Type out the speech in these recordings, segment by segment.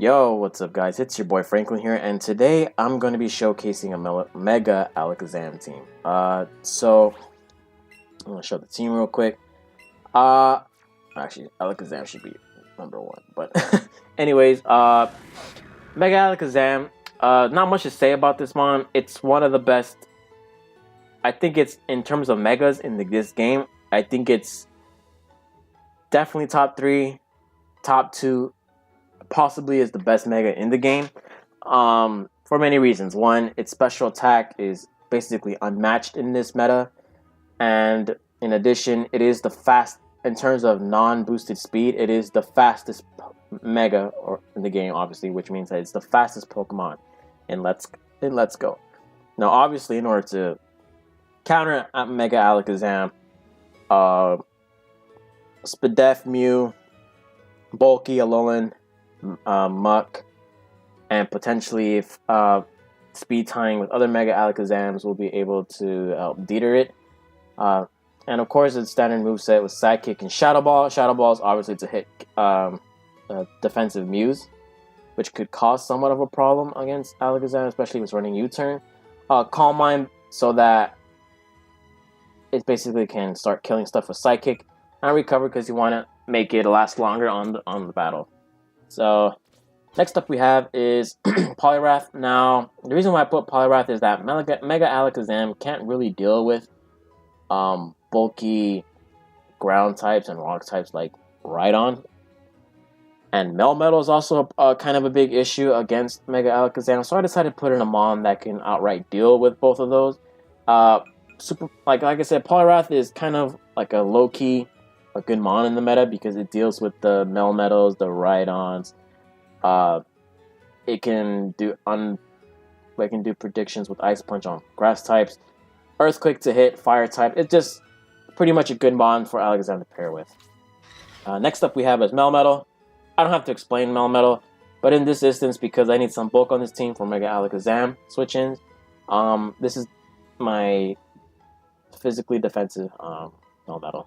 Yo, what's up, guys? It's your boy Franklin here, and today I'm going to be showcasing a Mega ALAKAZAM team. So I'm going to show the team real quick. Actually, ALAKAZAM should be number one, but anyways, Mega ALAKAZAM. Not much to say about this mon. It's one of the best. I think it's in terms of megas in this game. I think it's definitely top 3, top 2. Possibly is the best mega in the game for many reasons. One, its special attack is basically unmatched in this meta, and in addition, it is the fast in terms of non-boosted speed. It is the fastest mega in the game, obviously, which means that it's the fastest Pokemon in Let's Go. Now, obviously, in order to counter Mega ALAKAZAM, Spadef, Mew, Bulky, Alolan, Muck, and potentially if speed tying with other Mega ALAKAZAMs will be able to help deter it. And of course, its standard moveset with Sidekick and Shadow Ball. Shadow Ball is obviously to hit defensive Mews, which could cause somewhat of a problem against ALAKAZAM, especially if it's running U-turn. Calm Mind, so that it basically can start killing stuff with Sidekick, and Recover because you want to make it last longer on the battle. So next up we have is Poliwrath. Now, the reason why I put Poliwrath is that Mega ALAKAZAM can't really deal with bulky ground types and rock types like Rhydon. And Melmetal is also kind of a big issue against Mega ALAKAZAM, so I decided to put in a mon that can outright deal with both of those. Like I said, Poliwrath is kind of like a low-key a good mon in the meta because it deals with the Melmetals, the Rhydons. It can do predictions with Ice Punch on grass types, Earthquake to hit fire type. It's just pretty much a good mon for ALAKAZAM to pair with. Next up we have is Melmetal. I don't have to explain Melmetal, but in this instance, because I need some bulk on this team for Mega ALAKAZAM switch-ins, this is my physically defensive Melmetal.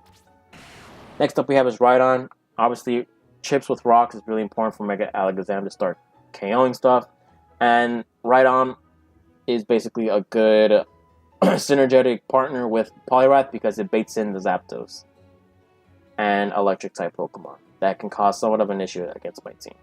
Next up we have is Rhydon. Obviously, chips with rocks is really important for Mega ALAKAZAM to start KOing stuff. And Rhydon is basically a good synergetic partner with Poliwrath because it baits in the Zapdos and electric type Pokemon. That can cause somewhat of an issue against my team.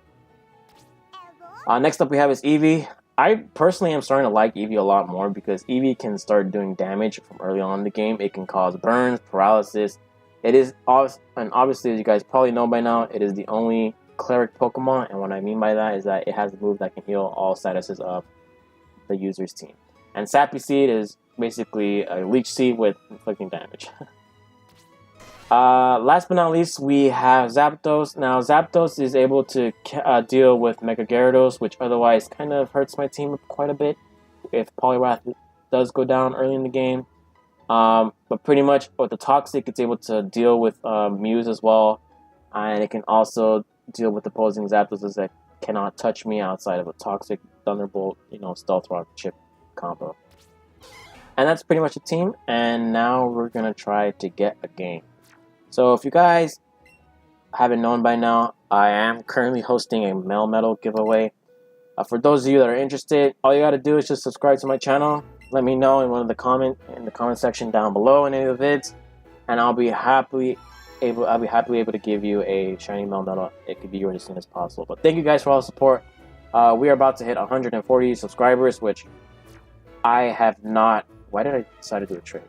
Next up we have is Eevee. I personally am starting to like Eevee a lot more because Eevee can start doing damage from early on in the game. It can cause burns, paralysis. It is, and obviously, as you guys probably know by now, it is the only cleric Pokemon, and what I mean by that is that it has a move that can heal all statuses of the user's team. And Sappy Seed is basically a Leech Seed with inflicting damage. Last but not least, we have Zapdos. Now, Zapdos is able to deal with Mega Gyarados, which otherwise kind of hurts my team quite a bit if Poliwrath does go down early in the game. But pretty much with the Toxic, it's able to deal with Mews as well, and it can also deal with opposing Zapdos that cannot touch me outside of a Toxic, Thunderbolt, Stealth Rock, Chip combo. And that's pretty much the team, and now we're gonna try to get a game. So if you guys haven't known by now, I am currently hosting a Melmetal giveaway. For those of you that are interested, all you gotta do is just subscribe to my channel. Let me know in the comment section down below in any of the vids, and I'll be happily able to give you a shiny Melmetal. It could be yours as soon as possible. But thank you guys for all the support. We are about to hit 140 subscribers, which I have not. Why did I decide to do a trade?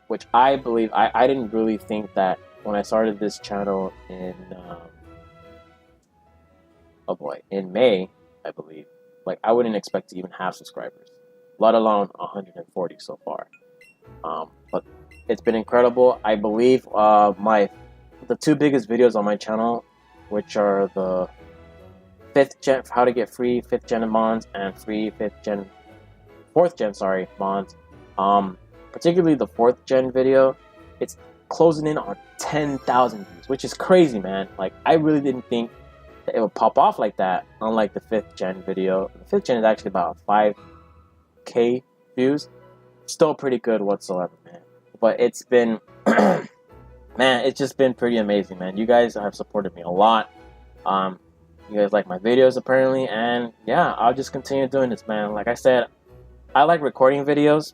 Which I believe I didn't really think that when I started this channel in in May, I believe. Like, I wouldn't expect to even have subscribers, let alone 140 so far. But it's been incredible. I believe the 2 biggest videos on my channel, which are the 5th gen, how to get free 5th gen mons and free 4th gen mons. Particularly the 4th gen video, it's closing in on 10,000 views, which is crazy, man. Like, I really didn't think that it would pop off like that, unlike the 5th gen video. The 5th gen is actually about 5K views. Still pretty good whatsoever, man. But it's been, man, it's just been pretty amazing, man. You guys have supported me a lot. You guys like my videos apparently, and yeah, I'll just continue doing this, man. Like I said, I like recording videos.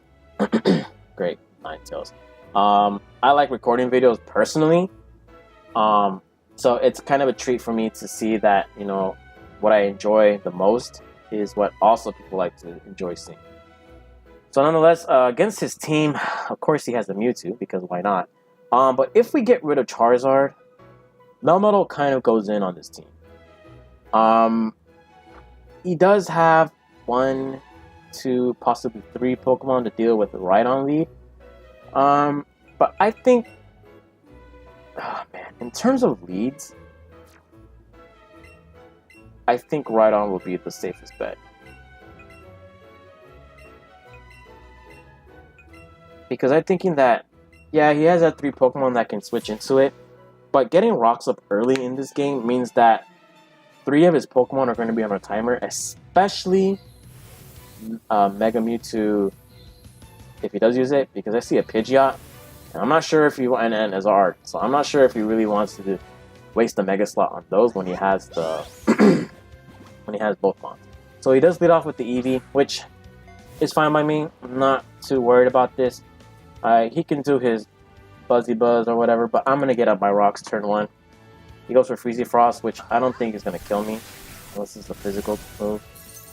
Great, Ninetales. I like recording videos personally. So it's kind of a treat for me to see that, you know, what I enjoy the most is what also people like to enjoy seeing. So nonetheless, against his team, of course he has the Mewtwo, because why not? But if we get rid of Charizard, Melmetal kind of goes in on this team. He does have 1, 2, possibly 3 Pokemon to deal with the Rhydon lead. But I think, oh man, in terms of leads, I think Rhydon will be the safest bet. Because I'm thinking that, yeah, he has that 3 Pokemon that can switch into it, but getting rocks up early in this game means that 3 of his Pokemon are going to be on a timer, especially Mega Mewtwo, if he does use it, because I see a Pidgeot, and I'm not sure if he, and as art, so I'm not sure if he really wants to waste the Mega Slot on those when he has the when he has both mons. So he does lead off with the Eevee, which is fine by me. I'm not too worried about this. He can do his Buzzy Buzz or whatever, but I'm gonna get up my rocks turn 1. He goes for Freezy Frost, which I don't think is gonna kill me, unless it's a physical move.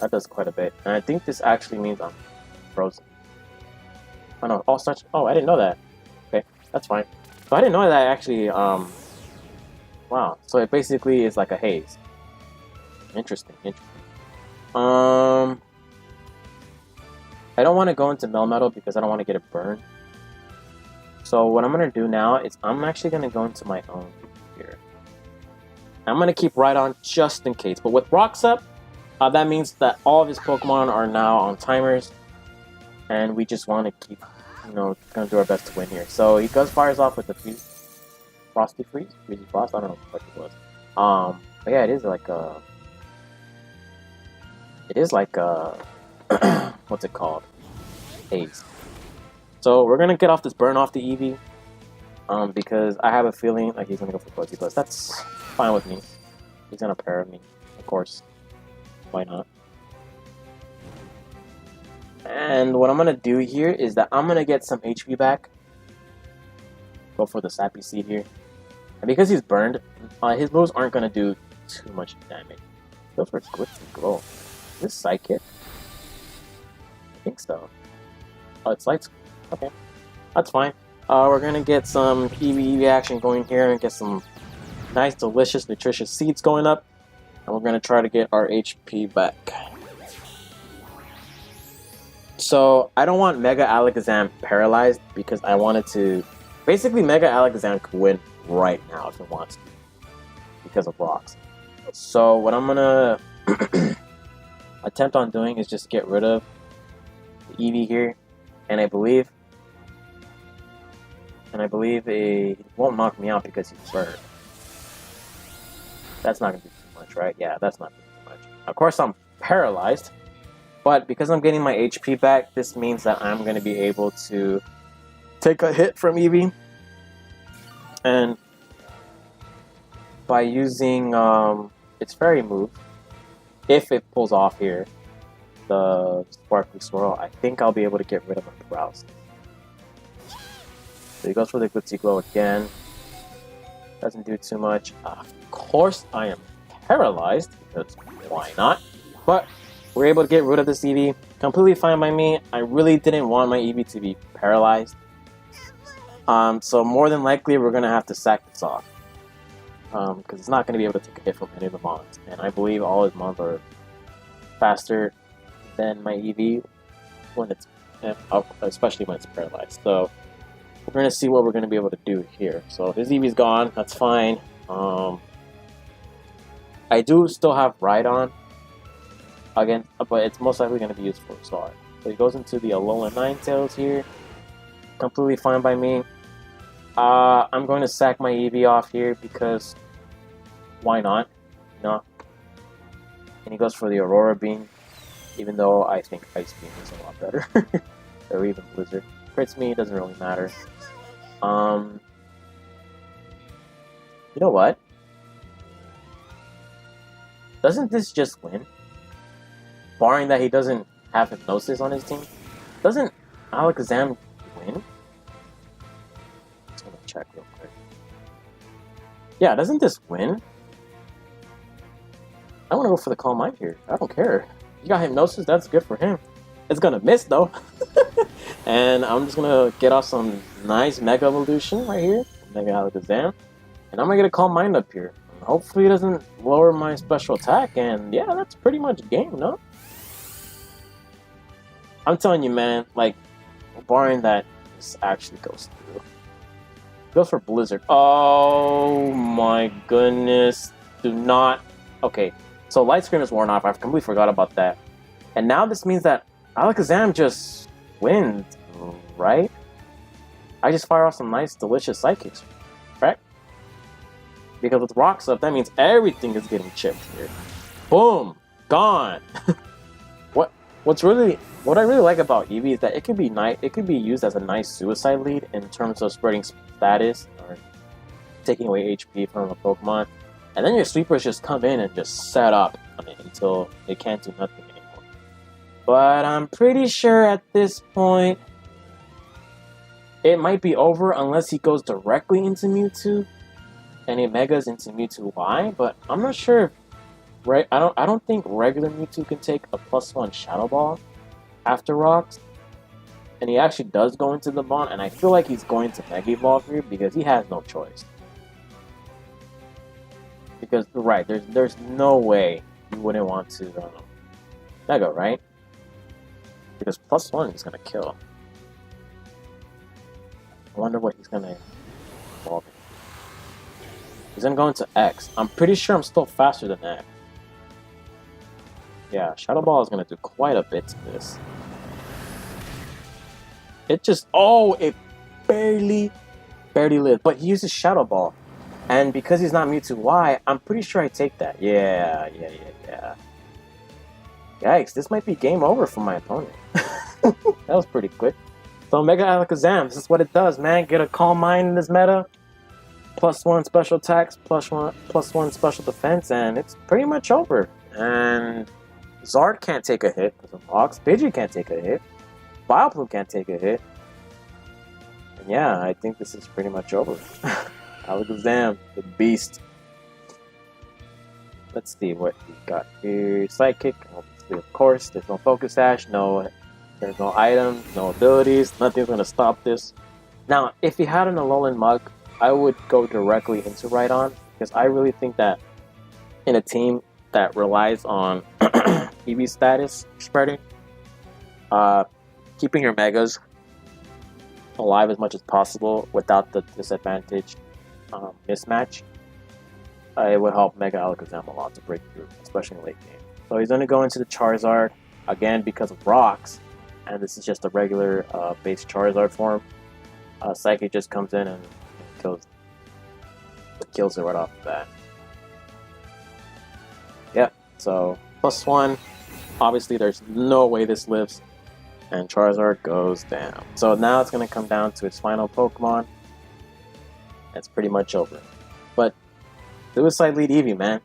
That does quite a bit, and I think this actually means I'm frozen. Oh no, all such. Oh, I didn't know that. Okay, that's fine. So I didn't know that actually. Wow. So it basically is like a haze. Interesting. I don't want to go into Melmetal because I don't want to get it burned. So what I'm gonna do now is I'm actually gonna go into my own here. I'm gonna keep Rhydon just in case. But with rocks up, that means that all of his Pokemon are now on timers, and we just want to keep, you know, gonna do our best to win here. So he fires off with the Frosty Freeze, Freezy Frost. I don't know what it was. But yeah, it is like what's it called? Haze. So we're gonna get off this burn off the Eevee, because I have a feeling like he's gonna go for Buzzy Buzz. That's fine with me. He's gonna pair me, of course. Why not? And what I'm gonna do here is that I'm gonna get some HP back. Go for the Sappy Seed here, and because he's burned, his moves aren't gonna do too much damage. Go for Glitz and Glow. Is this Psychic? I think so. Oh, it's Lights. Okay, that's fine. We're gonna get some EV action going here and get some nice, delicious, nutritious seeds going up, and we're gonna try to get our HP back. So I don't want Mega Alakazam paralyzed because I wanted to. Basically, Mega Alakazam could win right now if it wants to because of rocks. So what I'm gonna attempt on doing is just get rid of the Eevee here, and I believe it won't knock me out because he's burned. That's not gonna do too much, right? Yeah, that's not doing too much. Of course, I'm paralyzed, but because I'm getting my HP back, this means that I'm gonna be able to take a hit from Eevee, and by using its fairy move, if it pulls off here, the Sparkly Swirl, I think I'll be able to get rid of a paralysis. So he goes for the Glitzy Glow again. Doesn't do too much. Of course, I am paralyzed, because why not? But we're able to get rid of this Eevee. Completely fine by me. I really didn't want my Eevee to be paralyzed. So more than likely, we're going to have to sack this off. Because it's not going to be able to take a hit from any of the mons. And I believe all his mons are faster than my Eevee, when it's, especially when it's paralyzed. So we're going to see what we're going to be able to do here. So his Eevee's gone. That's fine. I do still have Rhydon again, but it's most likely going to be used for Star. So he goes into the Alolan Ninetales here. Completely fine by me. I'm going to sack my Eevee off here because why not? You know? And he goes for the Aurora Beam, even though I think Ice Beam is a lot better. Or even Blizzard. Crits me, doesn't really matter. You know what? Doesn't this just win? Barring that he doesn't have Hypnosis on his team? Doesn't ALAKAZAM win? Just gonna check real quick. Yeah, doesn't this win? I want to go for the Calm Mind here. I don't care. You got Hypnosis, that's good for him. It's gonna miss though. And I'm just gonna get off some nice Mega Evolution right here. Mega ALAKAZAM. And I'm gonna get a Calm Mind up here. Hopefully it doesn't lower my special attack, and yeah, that's pretty much game, no? I'm telling you, man, like, barring that this actually goes through. Goes for Blizzard. Oh my goodness. Do not. Okay, so Light Screen is worn off. I completely forgot about that. And now this means that ALAKAZAM just wins, right? I just fire off some nice, delicious Psychics, right? Because with Rocks up, that means everything is getting chipped here. Boom! Gone! What I really like about Eevee is that it can be used as a nice suicide lead in terms of spreading status or taking away HP from a Pokemon. And then your sweepers just come in and just set up on it until they can't do nothing anymore. But I'm pretty sure at this point it might be over unless he goes directly into Mewtwo and he Megas into Mewtwo Y, but I'm not sure if I don't think regular Mewtwo can take a +1 Shadow Ball after Rocks. And he actually does go into the Bond, and I feel like he's going to Mega Evolve here because he has no choice. Because right, there's no way you wouldn't want to Mega, right? Because +1 is gonna kill. I wonder what he's gonna evolve in. He's gonna go into X. I'm pretty sure I'm still faster than X. Yeah, Shadow Ball is gonna do quite a bit to this. It just it barely lived. But he uses Shadow Ball. And because he's not Mewtwo Y, I'm pretty sure I take that. Yeah. Yikes, this might be game over for my opponent. That was pretty quick. So Mega ALAKAZAM, this is what it does, man. Get a Calm Mind in this meta. +1 special attacks, +1 special defense, and it's pretty much over. And Zard can't take a hit because of Rocks. Pidgey can't take a hit. Vileplume can't take a hit. And yeah, I think this is pretty much over. ALAKAZAM, the beast. Let's see what we got here. Psychic, obviously, of course. There's no Focus Sash, there's no items, no abilities. Nothing's gonna stop this. Now, if he had an Alolan Mug, I would go directly into Rhydon, because I really think that in a team that relies on EV status spreading, keeping your Megas alive as much as possible without the disadvantage mismatch, it would help Mega ALAKAZAM a lot to break through, especially in late game. So he's going to go into the Charizard, again because of Rocks, and this is just a regular base Charizard form. Psychic just comes in and kills it right off the bat. Yep, so +1. Obviously, there's no way this lives, and Charizard goes down. So now it's going to come down to its final Pokemon. It's pretty much over. But Suicide Lead Eevee, man.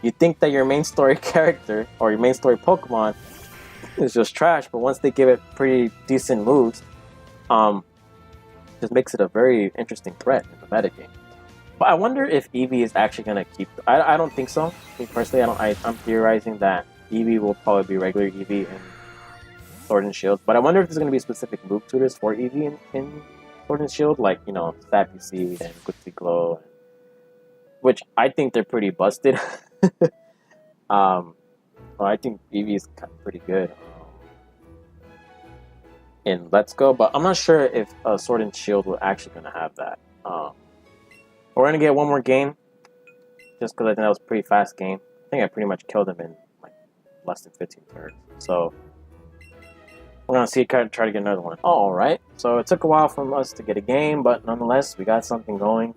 You think that your main story character or your main story Pokemon is just trash, but once they give it pretty decent moves, just makes it a very interesting threat in the metagame. But I wonder if Eevee is actually gonna keep. I don't think so. Me personally, I'm theorizing that Eevee will probably be regular Eevee in Sword and Shield. But I wonder if there's gonna be specific move tutors for Eevee in Sword and Shield, like Sappy Seed and Glitzy Glow, which I think they're pretty busted. Well, I think Eevee is pretty good in Let's Go, but I'm not sure if Sword and Shield will actually gonna have that. We're gonna get one more game, just because I think that was a pretty fast game. I think I pretty much killed him in like less than 15 turns. So we're gonna see try to get another one. All right. So it took a while for us to get a game, but nonetheless, we got something going.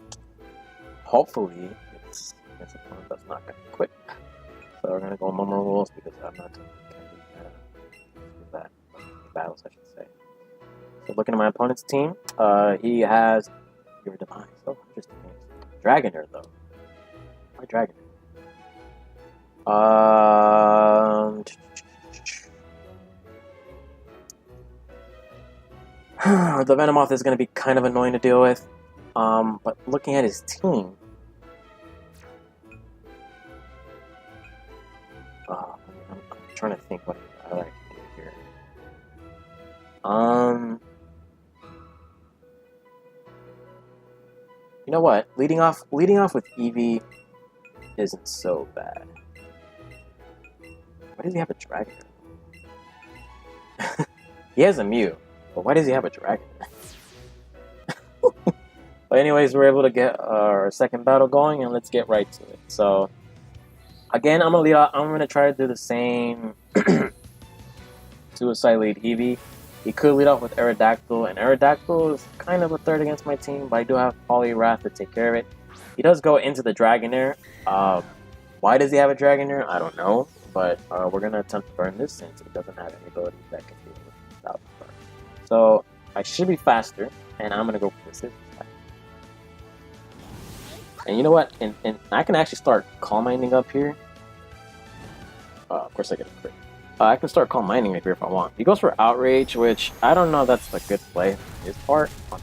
Hopefully, it's against a opponent that's not gonna quit. So we're gonna go on normal rules because I'm not gonna do that battles, I should say. So looking at my opponent's team, he has Your Demise. Oh, interesting names. Dragonair, though. Why Dragonair? Um, the Venomoth is going to be kind of annoying to deal with. But looking at his team, I'm trying to think what I can do here. You know what? Leading off with Eevee isn't so bad. Why does he have a dragon? He has a Mew, but why does he have a dragon? But anyways, we're able to get our second battle going, and let's get right to it. So again, I'm gonna try to do the same Suicide lead Eevee. He could lead off with Aerodactyl, and Aerodactyl is kind of a threat against my team, but I do have Poliwrath to take care of it. He does go into the Dragonair. Why does he have a Dragonair? I don't know, but we're going to attempt to burn this since it doesn't have any abilities that can deal without burn. So I should be faster, and I'm going to go for this. And you know what? And I can actually start Calm Minding up here. Of course I get a crit. I can start Calm Minding up here if I want. He goes for Outrage, which I don't know if that's a good play on his part. On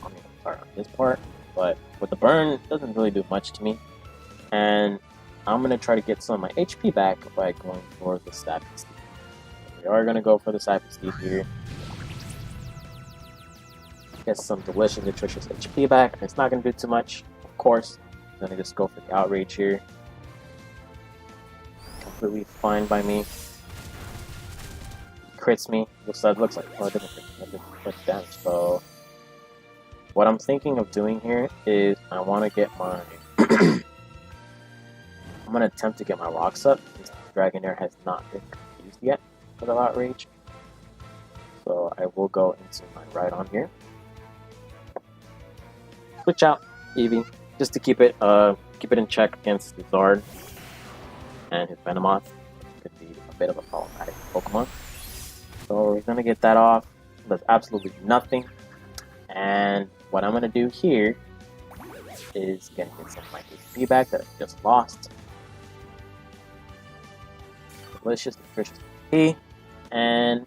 his part. But with the burn, it doesn't really do much to me. And I'm going to try to get some of my HP back by going for the Sappy Steed. We are going to go for the Sappy Steed here. Get some delicious, nutritious HP back. It's not going to do too much, of course. I'm going to just go for the Outrage here. Completely fine by me. Crits me. Looks like it didn't damage. So what I'm thinking of doing here is I want to get my I'm going to attempt to get my rocks up since Dragonair has not been used yet for the Outrage. So I will go into my Rhydon here. Switch out Eevee just to keep it in check against the Zard and his Venomoth. Could be a bit of a problematic Pokemon. So we're gonna get that off. Does absolutely nothing. And what I'm gonna do here is get some of my HP back that I just lost. Delicious, nutritious HP. And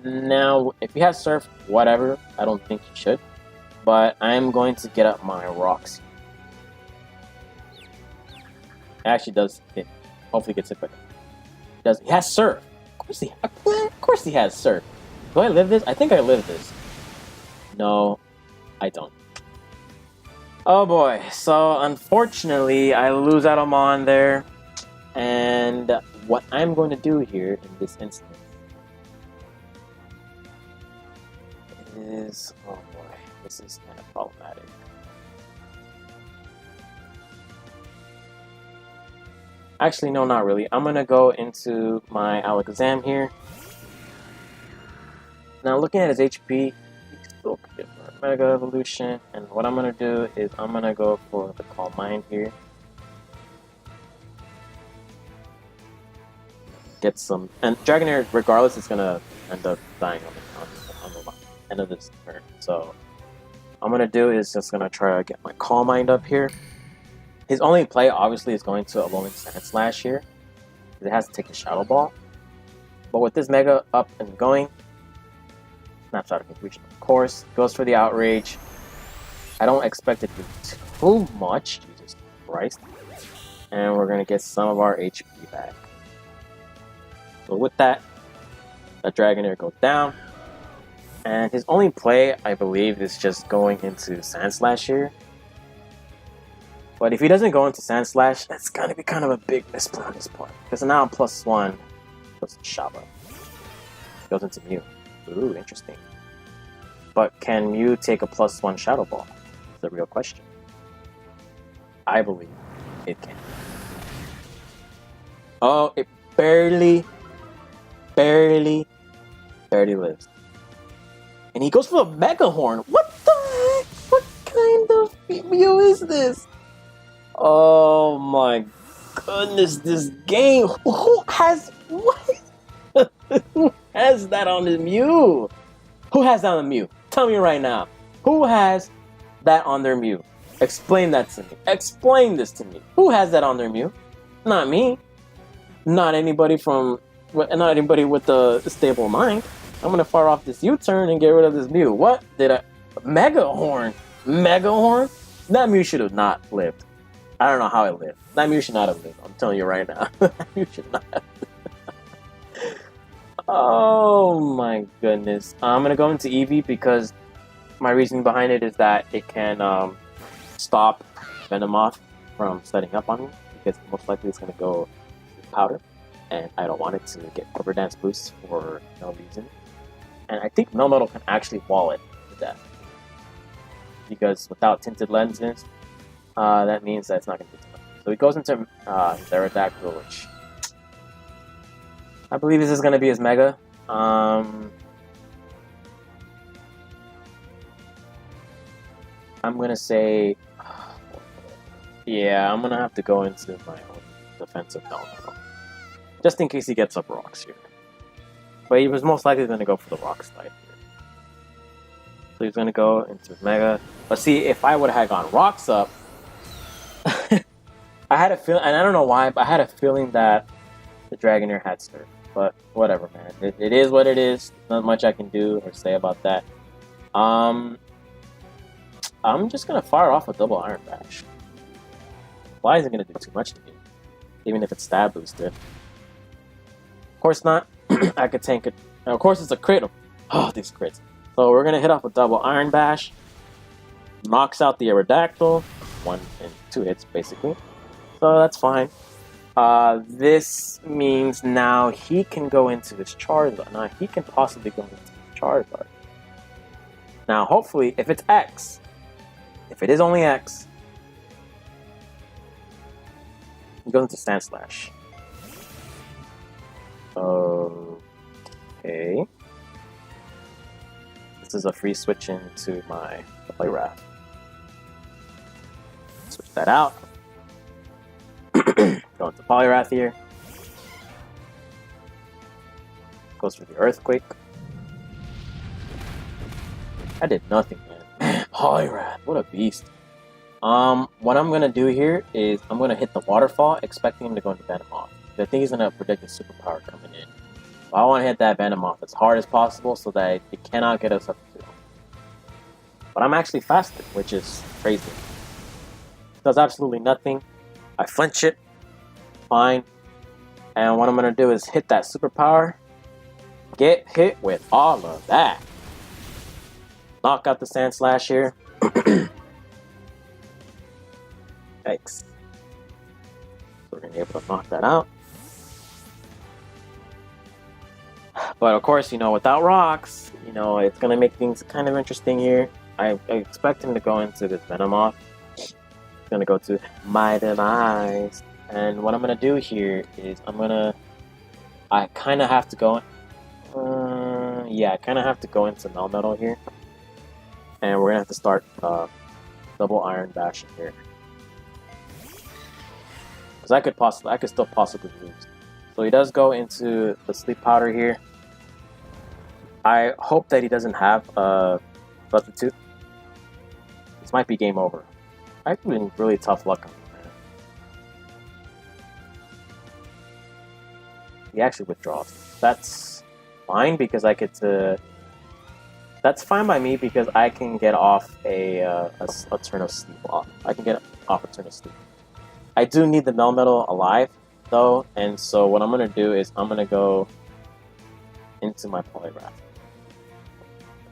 now, if you have Surf, whatever. I don't think you should. But I'm going to get up my rocks. It actually does hit. Hopefully gets it quicker. He has Surf. Of course he has Surf. Do I live this? I think I live this. No, I don't. Oh boy. So unfortunately, I lose Atomon there. And what I'm going to do here in this instance is... oh boy. This is kind of problematic. Actually, no, not really. I'm going to go into my ALAKAZAM here. Now, looking at his HP, he still could get for Mega Evolution. And what I'm going to do is I'm going to go for the Calm Mind here. Get some... and Dragonair, regardless, is going to end up dying on the end of this turn. So, what I'm going to do is just going to try to get my Calm Mind up here. His only play, obviously, is going to Alolan Sandslash here. It has to take a Shadow Ball. But with this Mega up and going, Snapshot of Completion, of course. Goes for the Outrage. I don't expect it to do too much. Jesus Christ. And we're going to get some of our HP back. So with that, the Dragonair goes down. And his only play, I believe, is just going into Sandslash here. But if he doesn't go into Sandslash, that's going to be kind of a big misplay on his part. Because now I'm +1 plus Shaba. Goes into Mew. Ooh, interesting. But can Mew take a +1 Shadow Ball? That's the real question. I believe it can. Oh, it barely lives. And he goes for a Mega Horn. What the heck? What kind of Mew is this? Oh my goodness, this game. Who has what? Who has that on the Mew? Who has that on the Mew? Tell me right now. Who has that on their Mew? Explain that to me. Explain this to me. Who has that on their Mew? Not me. Not anybody with a stable mind. I'm gonna fire off this U-turn and get rid of this Mew. What did I? Mega Horn. Mega Horn. That Mew should have not lived. I don't know how it lived. That Mew should not have lived. I'm telling you right now. That Mew should not have. Oh my goodness. I'm gonna go into Eevee because my reasoning behind it is that it can stop Venomoth from setting up on me, because most likely it's gonna go Powder, and I don't want it to get Quiver Dance boosts for no reason. And I think Melmetal can actually wall it to death, because without Tinted Lenses, that means that it's not gonna be too much. So he goes into Aerodactyl, which I believe this is gonna be his Mega. I'm gonna say, yeah, I'm gonna have to go into my own defensive Melmetal, just in case he gets up rocks here. But he was most likely gonna go for the rock slide here. So he's gonna go into his Mega. But see, if I would have gone rocks up, I had a feeling, and I don't know why, but I had a feeling that the Dragonair had Surf. But whatever, man. It is what it is. Not much I can do or say about that. I'm just gonna fire off a double Iron Bash. Why isn't gonna do too much to me? Even if it's stab boosted. Of course not. I could tank it. And of course it's a crit. Oh, these crits. So we're gonna hit off a double Iron Bash. Knocks out the Aerodactyl. 1 and 2 hits basically. So that's fine. This means now he can go into his Charizard. Now he can possibly go into his Charizard. Now hopefully, if it's X, if it is only X, he goes into Sand Slash. Okay. This is a free switch into my Poliwrath. Switch that out. Go into Poliwrath here. Goes for the Earthquake. I did nothing, man. Poliwrath, what a beast. What I'm gonna do here is I'm gonna hit the Waterfall, expecting him to go into Venomoth. I think he's gonna predict a superpower coming in. So I want to hit that Venomoth as hard as possible so that it cannot get us up to 2. But I'm actually faster, which is crazy. Does absolutely nothing. I flinch it. Fine. And what I'm gonna do is hit that superpower. Get hit with all of that. Knock out the Sand Slash here. Yikes. So we're gonna be able to knock that out. But of course, without rocks, it's gonna make things kind of interesting here. I expect him to go into this Venomoth. He's gonna go to My Demise. And what I'm gonna do here is I kind of have to go. Yeah, I kind of have to go into Melmetal here, and we're gonna have to start double Iron Bash here, because I could still possibly lose. So he does go into the Sleep Powder here. I hope that he doesn't have Substitute. This might be game over. I've been really tough luck on him, man. He actually withdraws. That's fine because I get to. That's fine by me because I can get off a turn of sleep off. I can get off a turn of sleep. I do need the Melmetal alive though, and so what I'm gonna do is I'm gonna go into my Poliwrath.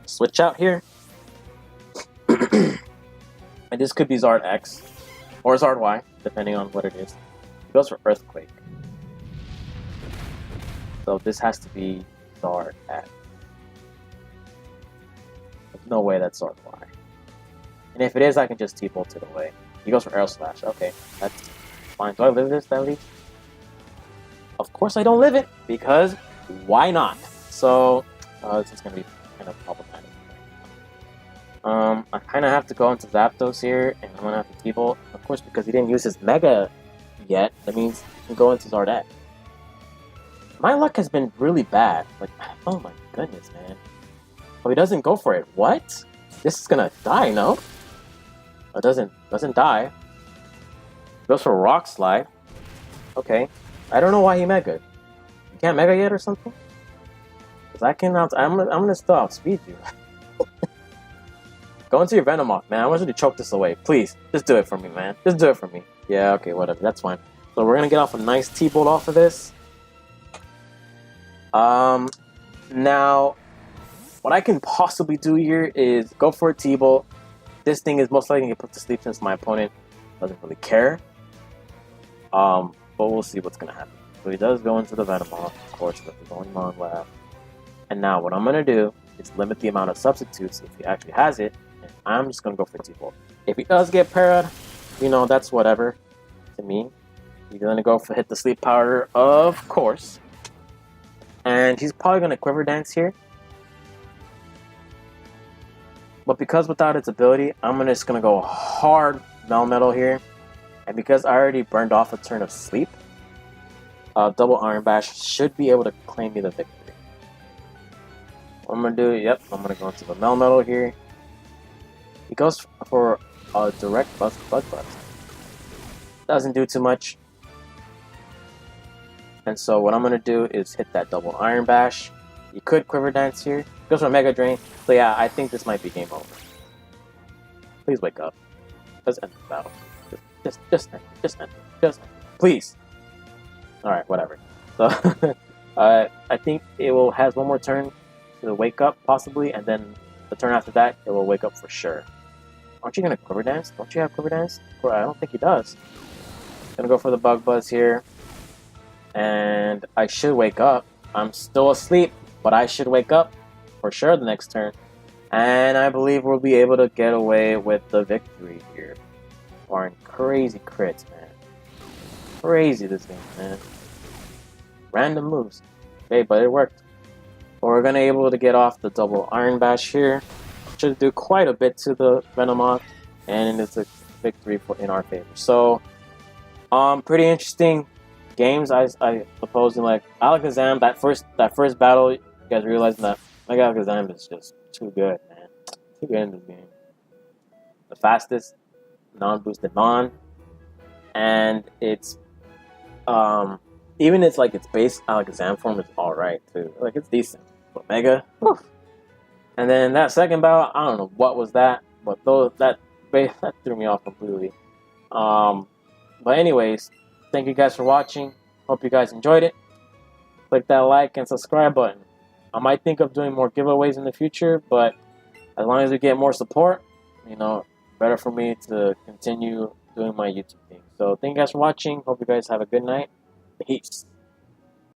Switch out here. And this could be Zard X or Zard Y, depending on what it is. It goes for Earthquake. So this has to be Zard X. There's no way that's Zard Y. And if it is, I can just T-Bolt it away. He goes for Aero Slash. Okay, that's fine. Do I live this, at least? Of course I don't live it, because why not? So, this is going to be kind of problematic. I kind of have to go into Zapdos here, and I'm going to have to T-Bolt. Of course, because he didn't use his Mega yet, that means he can go into Zardet. My luck has been really bad. Like, oh my goodness, man. Oh, he doesn't go for it. What? This is going to die, no? It doesn't die. Goes for Rock Slide. Okay. I don't know why he Mega. You can't Mega yet or something? Because I cannot. I'm gonna still outspeed you. Go into your Venomoth, man. I want you to choke this away. Please. Just do it for me, man. Just do it for me. Yeah, okay, whatever. That's fine. So we're gonna get off a nice T-Bolt off of this. Now, what I can possibly do here is go for a T-Bolt. This thing is most likely gonna get put to sleep since my opponent doesn't really care. But we'll see what's gonna happen. So he does go into the Venomoth, of course, with his own long laugh. And now what I'm gonna do is limit the amount of substitutes if he actually has it. And I'm just gonna go for T-Bolt. If he does get parried, you know, that's whatever to me. He's gonna go for hit the sleep powder, of course. And he's probably gonna Quiver Dance here. But because without its ability, I'm just gonna go hard Melmetal here. And because I already burned off a turn of sleep, double Iron Bash should be able to claim me the victory. What I'm gonna do, yep, I'm gonna go into the Melmetal here. He goes for a direct Bug Buzz. Doesn't do too much. And so what I'm gonna do is hit that double Iron Bash. You could Quiver Dance here. Goes for Mega Drain. So yeah, I think this might be game over. Please wake up. Let's end the battle. Just end. Please. Alright, whatever. So I think it will has one more turn to wake up, possibly, and then the turn after that, it will wake up for sure. Aren't you gonna Quiver Dance? Don't you have Quiver Dance? Well, I don't think he does. Gonna go for the Bug Buzz here. And I should wake up. I'm still asleep, but I should wake up for sure the next turn. And I believe we'll be able to get away with the victory here. Barring crazy crits, man. Crazy this game, man. Random moves. Okay, but it worked. But we're gonna able to get off the double Iron Bash here. Should do quite a bit to the Venomoth, and it's a victory in our favor. So, pretty interesting games. I suppose in like ALAKAZAM, that first battle, you guys realizing that like ALAKAZAM is just too good, man. Too good in this game. The fastest non-boosted mon, and it's even it's like its base ALAKAZAM form is alright too. Like it's decent. But Mega, whew. And then that second battle, I don't know what was that, but that threw me off completely. But anyways, thank you guys for watching. Hope you guys enjoyed it. Click that like and subscribe button. I might think of doing more giveaways in the future, but as long as we get more support, you know, better for me to continue doing my YouTube thing. So thank you guys for watching. Hope you guys have a good night. Peace.